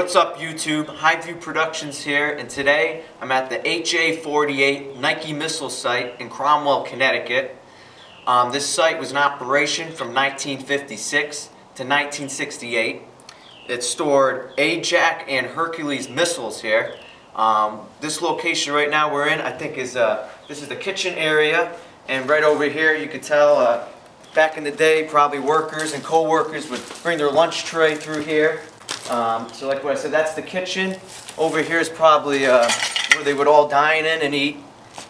what's up YouTube? Highview Productions here, and today I'm at the HA-48 Nike missile site in Cromwell, Connecticut. This site was in operation from 1956 to 1968. It stored Ajax and Hercules missiles here. This location right now we're in, I think is this is the kitchen area, and right over here you could tell back in the day probably workers and co-workers would bring their lunch tray through here. So like what I said, that's the kitchen. Over here is probably where they would all dine in and eat.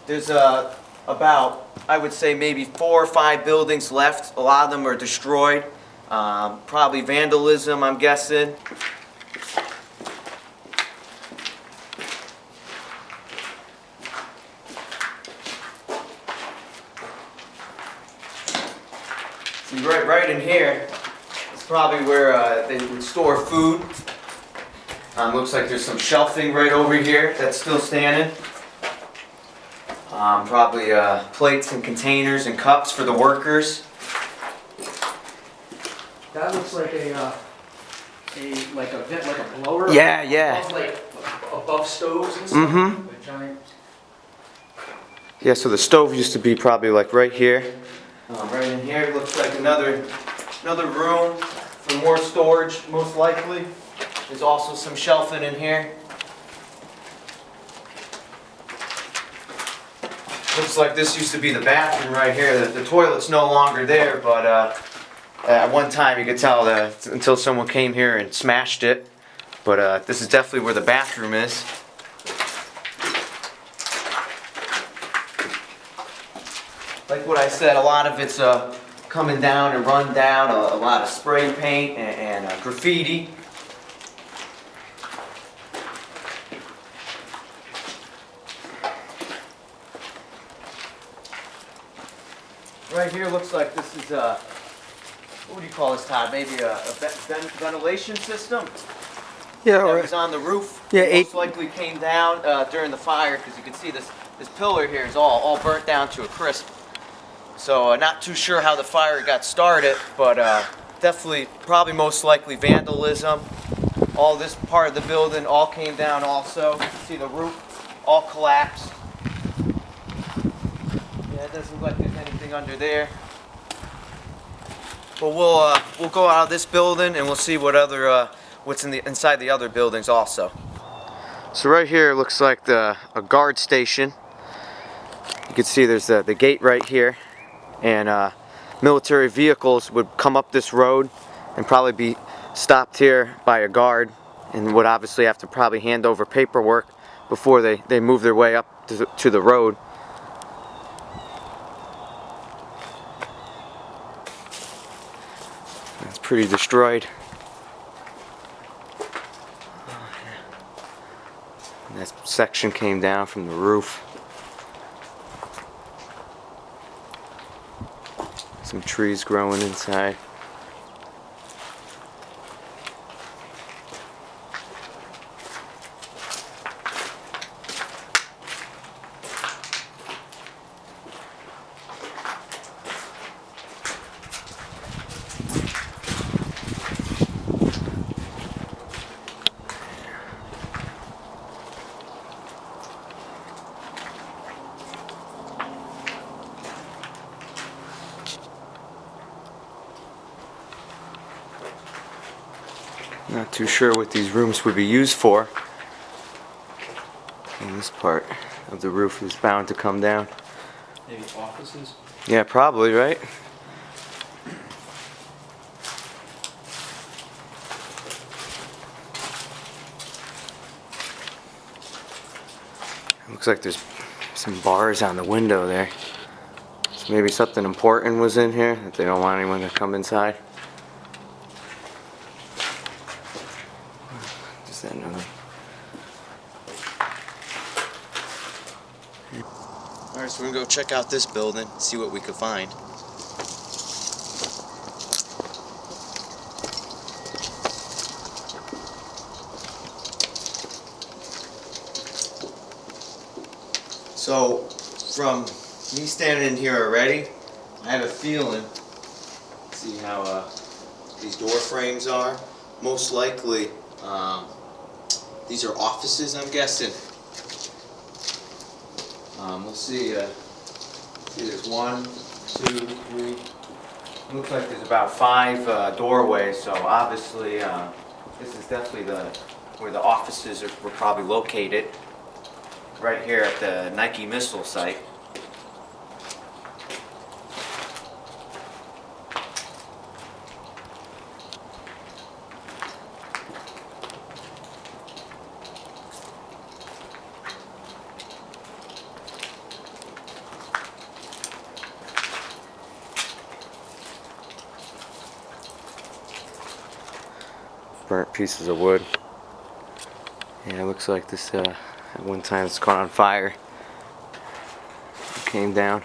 There's about, I would say, maybe 4 or 5 buildings left. A lot of them are destroyed. Probably vandalism, I'm guessing. See, right in here is probably where they would store food. Looks like there's some shelving right over here that's still standing. Probably plates and containers and cups for the workers. That looks like a blower. Yeah, yeah. Above stoves and stuff. Mm-hmm. With giant. Yeah, so the stove used to be probably like right here. Right in here looks like another room for more storage, most likely. There's also some shelving in here. Looks like this used to be the bathroom right here. The toilet's no longer there, but at one time you could tell that until someone came here and smashed it. But this is definitely where the bathroom is. Like what I said, a lot of it's coming down and run down, a lot of spray paint and graffiti. Right here looks like this is what do you call this, Todd? Maybe a ventilation system? Yeah, That was on the roof. Yeah, Most likely came down during the fire, because you can see this pillar here is all burnt down to a crisp. So not too sure how the fire got started, but definitely, probably most likely vandalism. All this part of the building all came down also. You can see the roof all collapsed. Yeah, it doesn't look like there's anything under there. But we'll go out of this building and we'll see what other what's inside the other buildings also. So right here looks like a guard station. You can see there's the gate right here. And military vehicles would come up this road and probably be stopped here by a guard, and would obviously have to probably hand over paperwork before they move their way up to the road. That's pretty destroyed. And that section came down from the roof. Some trees growing inside. Not too sure what these rooms would be used for. And this part of the roof is bound to come down. Maybe offices. Yeah, probably, right? Looks like there's some bars on the window there. So maybe something important was in here that they don't want anyone to come inside. Alright, so we're gonna go check out this building, see what we could find. So, from me standing in here already, I have a feeling, see how these door frames are, most likely These are offices, I'm guessing. We'll see. There's 1, 2, 3. Looks like there's about 5 doorways. So obviously, this is definitely where the offices were probably located. Right here at the Nike missile site. Burnt pieces of wood. Yeah, it looks like this at one time it's caught on fire. It came down.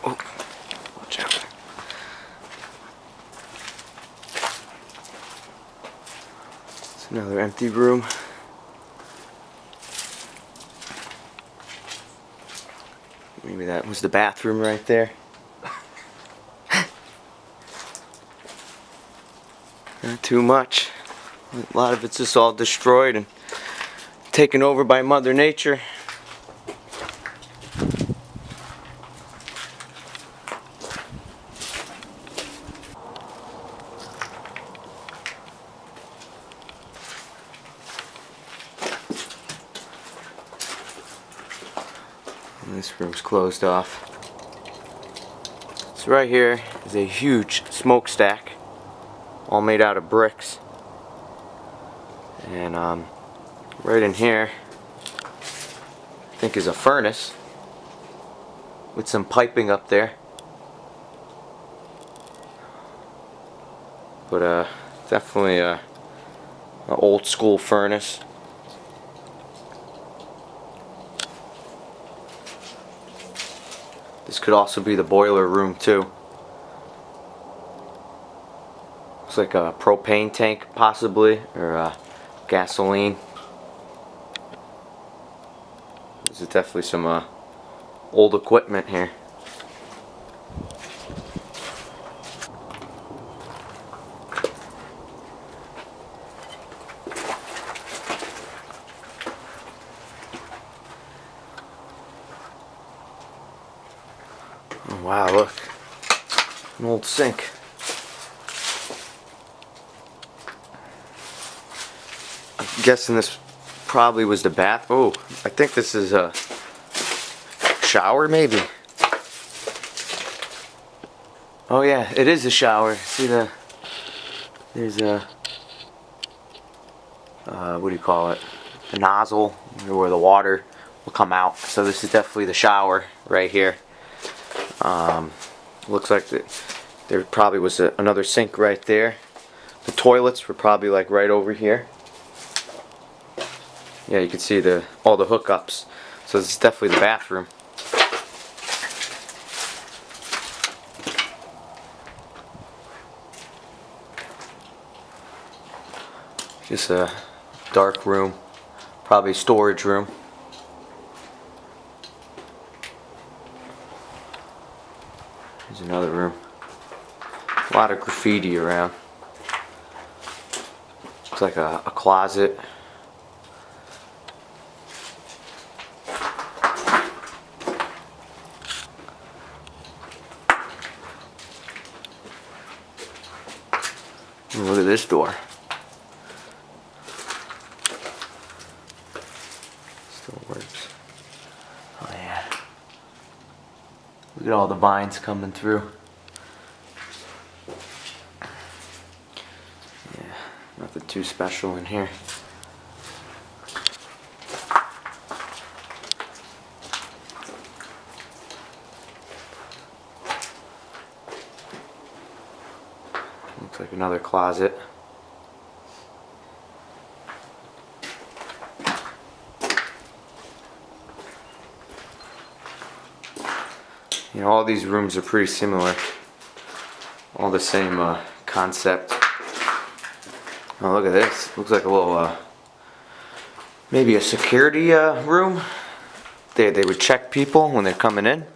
Oh, watch out. It's another empty room. Maybe that was the bathroom right there. Not too much. A lot of it's just all destroyed and taken over by Mother Nature. And this room's closed off. So right here is a huge smokestack, all made out of bricks. And right in here, I think is a furnace with some piping up there. But definitely an old school furnace. This could also be the boiler room too. Looks like a propane tank possibly, or gasoline. This is definitely some old equipment here. Oh, wow, look. An old sink. I'm guessing this probably was the bath. Oh, I think this is a shower maybe. Oh yeah, it is a shower. See there's a what do you call it? A nozzle where the water will come out. So this is definitely the shower right here. Looks like there probably was another sink right there. The toilets were probably like right over here. Yeah, you can see all the hookups. So this is definitely the bathroom. Just a dark room, probably storage room. Here's another room. A lot of graffiti around. Looks like a closet. Look at this door. Still works. Oh yeah. Look at all the vines coming through. Yeah, nothing too special in here. Looks like another closet. You know, all these rooms are pretty similar. All the same concept. Oh, look at this. Looks like a little, maybe a security room. They would check people when they're coming in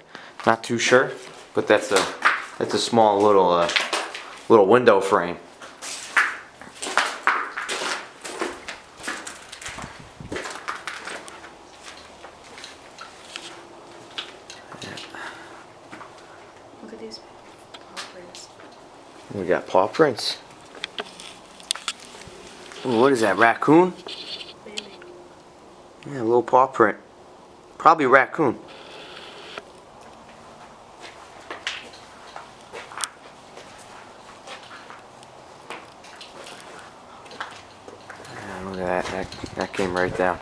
Not too sure, but that's a small little window frame. Look at these paw prints. We got paw prints. Ooh, what is that, raccoon? Maybe. Yeah, a little paw print. Probably raccoon. Yeah, look at that. That came right down.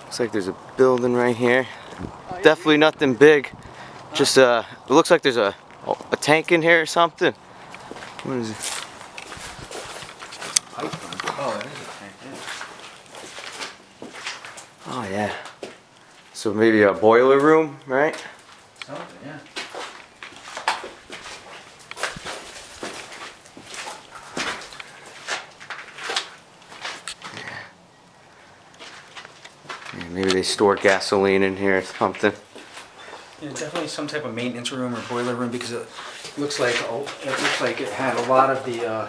Looks like there's a building right here. Definitely nothing big. Just it looks like there's a tank in here or something. What is it? Oh, it is a tank. Oh yeah. So maybe a boiler room, right? Something, yeah. Yeah, maybe they store gasoline in here or something. Yeah, definitely some type of maintenance room or boiler room because it looks like it had a lot of the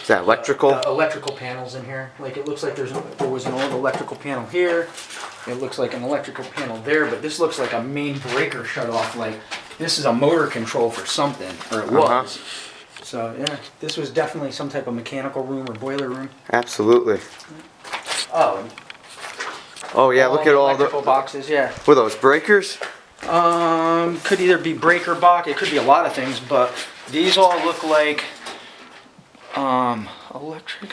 Is that electrical? electrical panels in here. Like it looks like there was an old electrical panel here. It looks like an electrical panel there, but this looks like a main breaker shut off. Like this is a motor control for something, or it was. So yeah, this was definitely some type of mechanical room or boiler room. Absolutely. Oh. Oh yeah, look at all electrical the boxes. Yeah. Were those breakers? Could either be breaker box. It could be a lot of things, but these all look like electric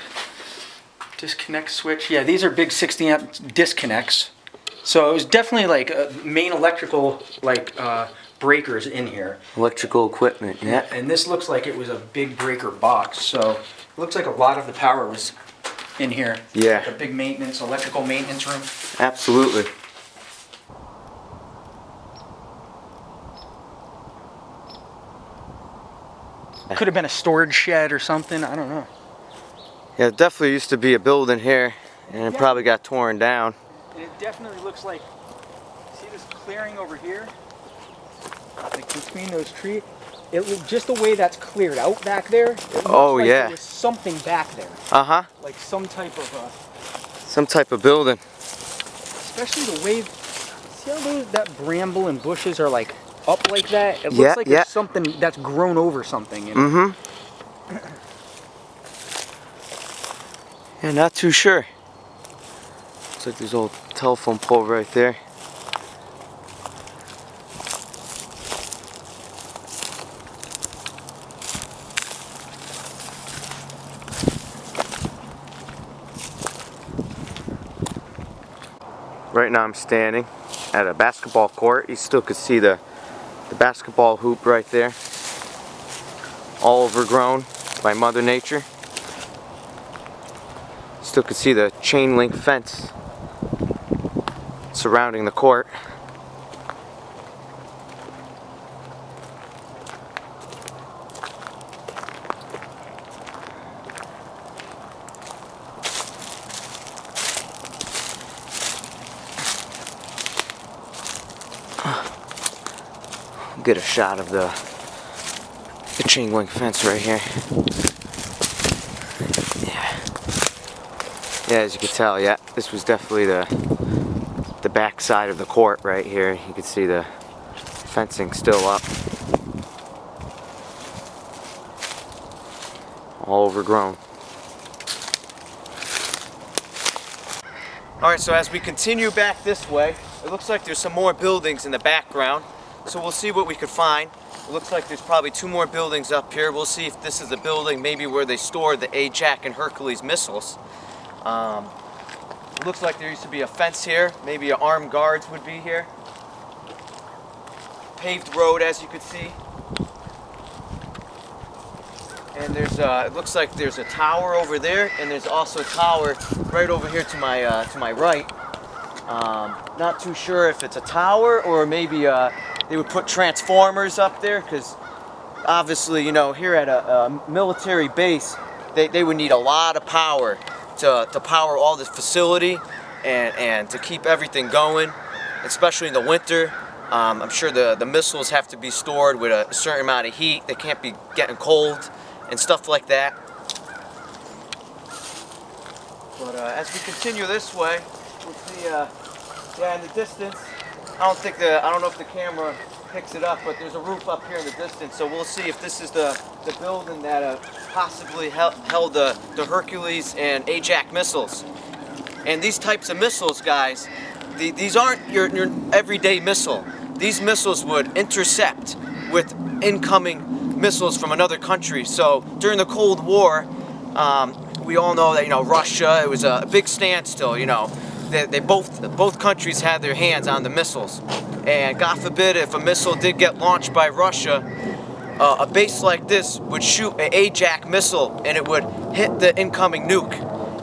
disconnect switch. Yeah, these are big 60 amp disconnects. So it was definitely like main electrical breakers in here. Electrical equipment, yeah. And this looks like it was a big breaker box. So it looks like a lot of the power was in here. Yeah. Like a big maintenance, electrical maintenance room. Absolutely. Could have been a storage shed or something. I don't know. Yeah, it definitely used to be a building here, and it probably got torn down. And it definitely looks like, see this clearing over here? Like between those trees? It was just the way that's cleared out back there. It looks like yeah. there was something back there. Uh-huh. Like some type of Some type of building. especially the way, see how that bramble and bushes are like up like that? It looks Yeah, like yeah. there's something that's grown over something. You know? Mm-hmm. Yeah, not too sure. Looks like there's an old telephone pole right there. Right now I'm standing at a basketball court. You still could see the basketball hoop right there. All overgrown by Mother Nature. Still could see the chain link fence surrounding the court. Get a shot of the chain link fence right here. Yeah, as you can tell, yeah, this was definitely the back side of the court right here. You can see the fencing still up. All overgrown. All right, so as we continue back this way, it looks like there's some more buildings in the background. So we'll see what we could find. It looks like there's probably 2 more buildings up here. We'll see if this is a building maybe where they stored the Ajax and Hercules missiles. It looks like there used to be a fence here. Maybe armed guards would be here. Paved road, as you could see. And there's, it looks like there's a tower over there, and there's also a tower right over here to my right. Not too sure if it's a tower or maybe they would put transformers up there, because obviously, you know, here at a military base, they would need a lot of power to power all this facility and to keep everything going, especially in the winter. I'm sure the missiles have to be stored with a certain amount of heat. They can't be getting cold and stuff like that. But as we continue this way, we'll see, yeah, in the distance, I don't know if the camera picks it up, but there's a roof up here in the distance, so we'll see if this is the building that possibly held the Hercules and Ajax missiles. And these types of missiles, guys, these aren't your everyday missile. These missiles would intercept with incoming missiles from another country. So during the Cold War, we all know that, you know, Russia, it was a big standstill. You know, they both countries had their hands on the missiles, and God forbid if a missile did get launched by Russia, a base like this would shoot an Ajax missile and it would hit the incoming nuke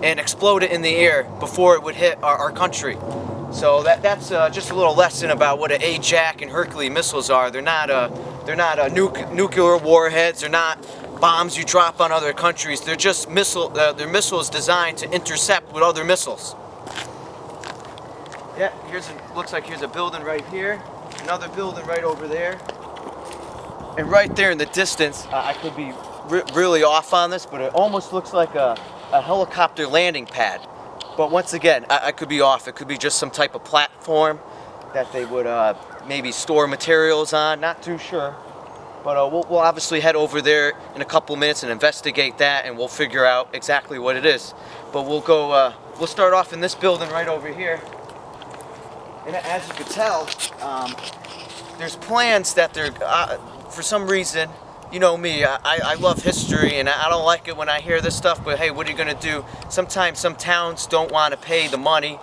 and explode it in the air before it would hit our country. So that's just a little lesson about what an Ajax and Hercules missiles are. They're not nuclear warheads. They're not bombs you drop on other countries. They're just they're missiles designed to intercept with other missiles. Yeah, looks like here's a building right here, another building right over there, and right there in the distance, I could be really off on this, but it almost looks like a helicopter landing pad. But once again, I could be off. It could be just some type of platform that they would maybe store materials on. Not too sure. But we'll obviously head over there in a couple minutes and investigate that, and we'll figure out exactly what it is. But we'll start off in this building right over here. And as you can tell, there's plans that they're, for some reason, you know me, I love history, and I don't like it when I hear this stuff, but hey, what are you going to do? Sometimes some towns don't want to pay the money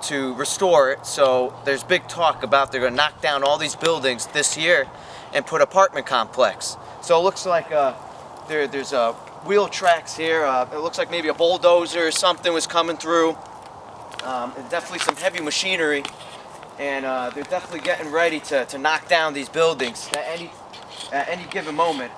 to restore it, so there's big talk about they're going to knock down all these buildings this year and put apartment complex. So it looks like there's wheel tracks here. It looks like maybe a bulldozer or something was coming through. And definitely some heavy machinery, and they're definitely getting ready to knock down these buildings at any given moment.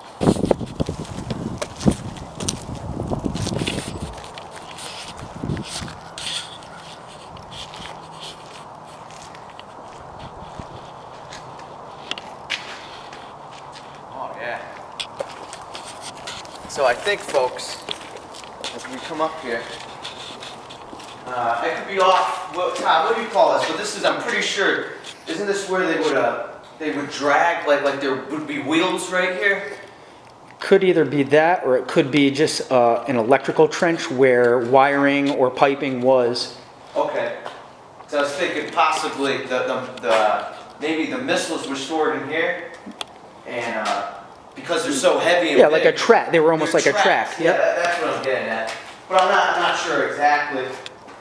Oh yeah. So I think, folks, as we come up here, I could be off. Well, Todd, what do you call this? But this is, I'm pretty sure, isn't this where they would drag, like there would be wheels right here? Could either be that, or it could be just an electrical trench where wiring or piping was. Okay. So I was thinking possibly maybe the missiles were stored in here, and because they're so heavy and yeah, big, like a track. They were almost like a track. Yeah, Yep. that's what I'm getting at. But I'm not sure exactly.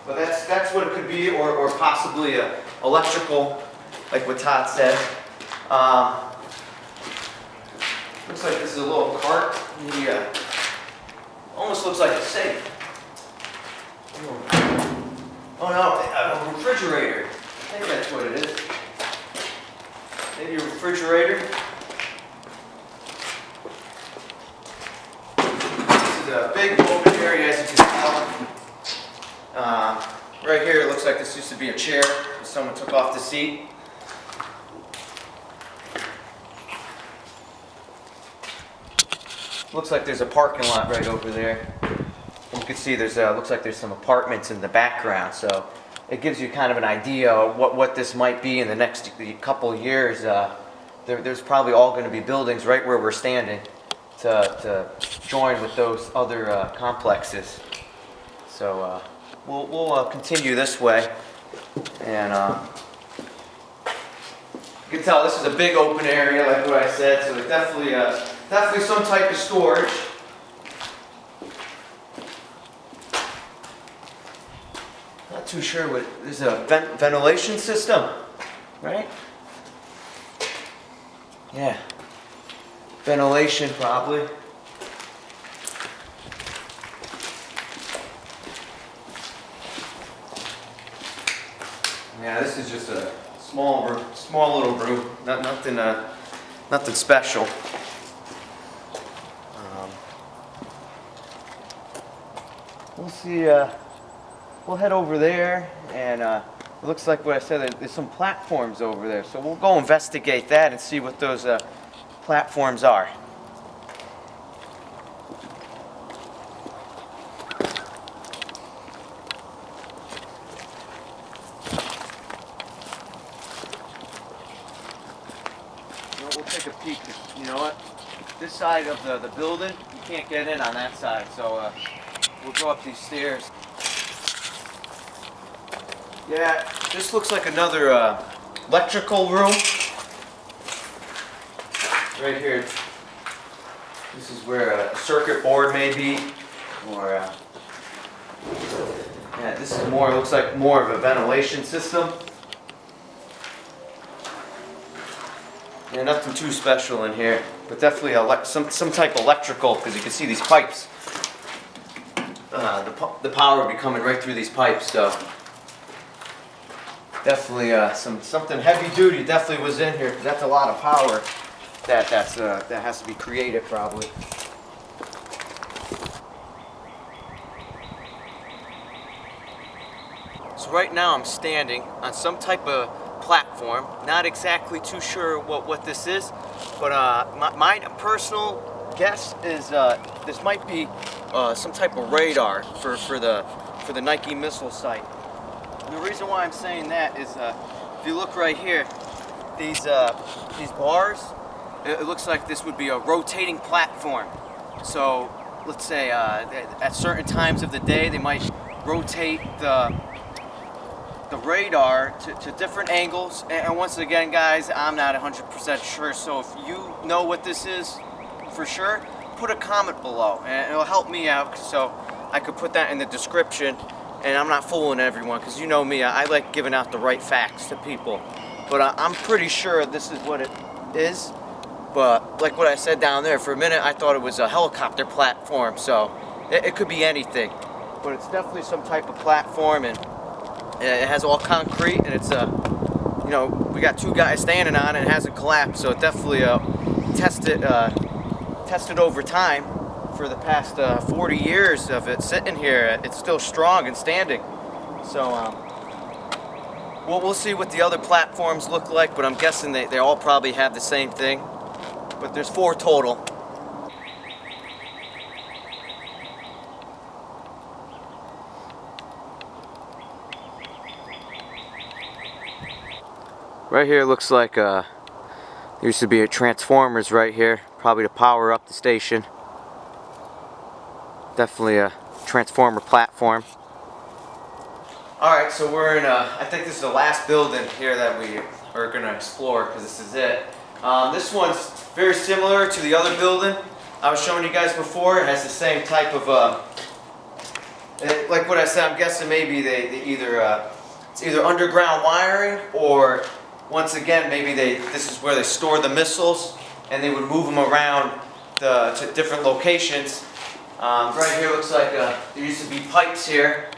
But that's what it could be, or possibly a electrical, like what Todd said. Looks like this is a little cart. Yeah. Almost looks like a safe. Oh no, a refrigerator. I think that's what it is. Maybe a refrigerator. This is a big open area, as you can tell. Right here, it looks like this used to be a chair. Someone took off the seat. Looks like there's a parking lot right over there. You can see there's looks like there's some apartments in the background, so it gives you kind of an idea of what this might be in the next couple of years. There's probably all going to be buildings right where we're standing to join with those other complexes. So we'll continue this way. And you can tell this is a big open area, like what I said, so it's definitely some type of storage. Not too sure what, there's a ventilation system, right? Yeah, ventilation probably. Yeah, this is just a small little room, nothing special. We'll see. We'll head over there, and it looks like what I said. There's some platforms over there, so we'll go investigate that and see what those platforms are. We'll take a peek. You know what? This side of the building, you can't get in on that side, so we'll go up these stairs. Yeah, this looks like another electrical room. Right here. This is where a circuit board may be, or yeah, this is more. Looks like more of a ventilation system. Yeah, nothing too special in here, but definitely some type of electrical, because you can see these pipes. The power will be coming right through these pipes, so definitely something heavy duty definitely was in here, because that's a lot of power that has to be created probably. So right now I'm standing on some type of platform. Not exactly too sure what this is, but my personal guess is this might be some type of radar for the Nike missile site. The reason why I'm saying that is if you look right here, these bars, it looks like this would be a rotating platform. So let's say at certain times of the day they might rotate the radar to different angles, and once again guys, I'm not 100% sure, so if you know what this is for sure, put a comment below and it'll help me out so I could put that in the description, and I'm not fooling everyone, because you know me, I like giving out the right facts to people, but I'm pretty sure this is what it is. But like what I said down there, for a minute I thought it was a helicopter platform, so it could be anything, but it's definitely some type of platform, and it has all concrete, and it's you know, we got two guys standing on it, and it hasn't collapsed, so it definitely tested over time. For the past 40 years of it sitting here, it's still strong and standing. So we'll see what the other platforms look like, but I'm guessing they all probably have the same thing. But there's 4 total. Right here looks like there used to be a transformers right here, probably to power up the station. Definitely a transformer platform. Alright, so we're in I think this is the last building here that we are going to explore, because this is it. This one's very similar to the other building I was showing you guys before. It has the same type of, like what I said, I'm guessing maybe they either, it's either underground wiring, or once again, maybe this is where they store the missiles, and they would move them around to different locations. Right here looks like there used to be pipes here,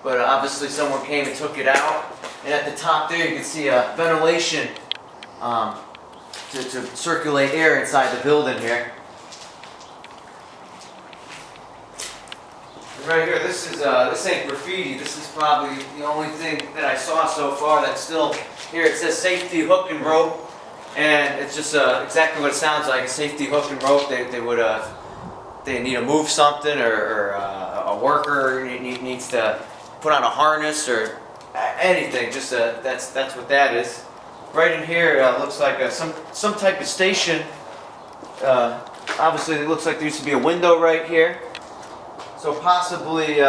but obviously someone came and took it out. And at the top there you can see a ventilation to circulate air inside the building here. And right here, this ain't graffiti. This is probably the only thing that I saw so far that's still here. It says safety hook and rope, and it's just exactly what it sounds like, a safety hook and rope. They need to move something, or a worker needs to put on a harness or anything. Just that's what that is. Right in here looks like some type of station. Obviously, it looks like there used to be a window right here. So possibly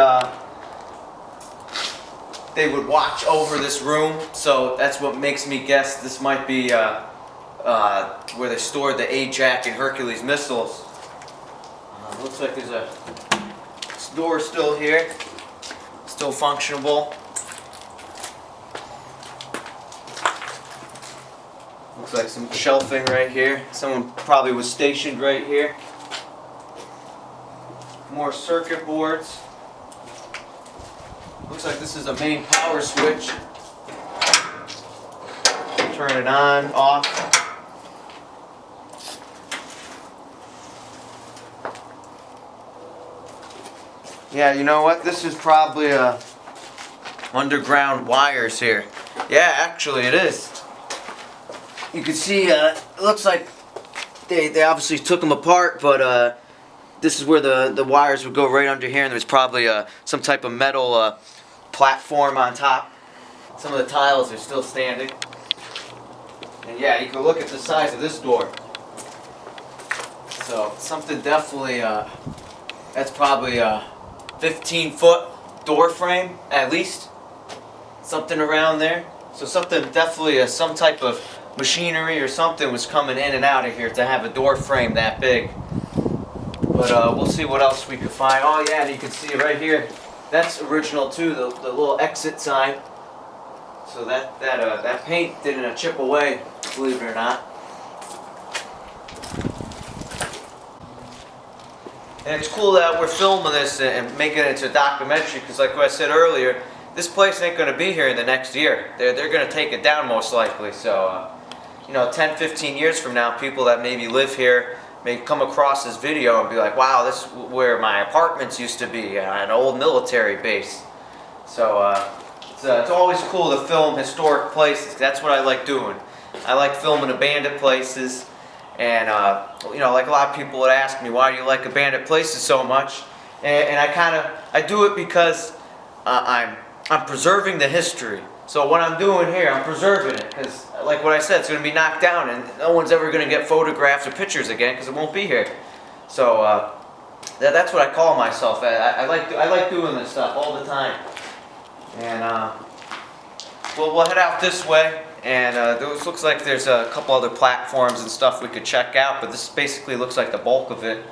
they would watch over this room, so that's what makes me guess this might be where they stored the Ajax and Hercules missiles. Looks like there's a door still here, still functionable. Looks like some shelving right here. Someone probably was stationed right here. More circuit boards. Looks like this is a main power switch. Turn it on, off. Yeah, you know what? This is probably underground wires here. Yeah, actually it is. You can see, it looks like they obviously took them apart, but this is where the wires would go right under here, and there's probably some type of metal platform on top. Some of the tiles are still standing. And yeah, you can look at the size of this door. So something definitely, that's probably a 15-foot door frame at least. Something around there. So something definitely, some type of machinery or something was coming in and out of here to have a door frame that big. But we'll see what else we can find. Oh yeah, and you can see right here, that's original too, the little exit sign. So that paint didn't chip away, believe it or not. And it's cool that we're filming this and making it into a documentary, because like I said earlier, this place ain't going to be here in the next year. They're going to take it down most likely. So, you know, 10, 15 years from now, people that maybe live here may come across this video and be like, wow, this is where my apartments used to be, an old military base. So it's always cool to film historic places. That's what I like doing. I like filming abandoned places. And, you know, like a lot of people would ask me, why do you like abandoned places so much? And I do it because I'm preserving the history. So what I'm doing here, I'm preserving it, because like what I said, it's going to be knocked down and no one's ever going to get photographs or pictures again because it won't be here. So that's what I call myself. I like doing this stuff all the time. And we'll head out this way, and this looks like there's a couple other platforms and stuff we could check out, but this basically looks like the bulk of it.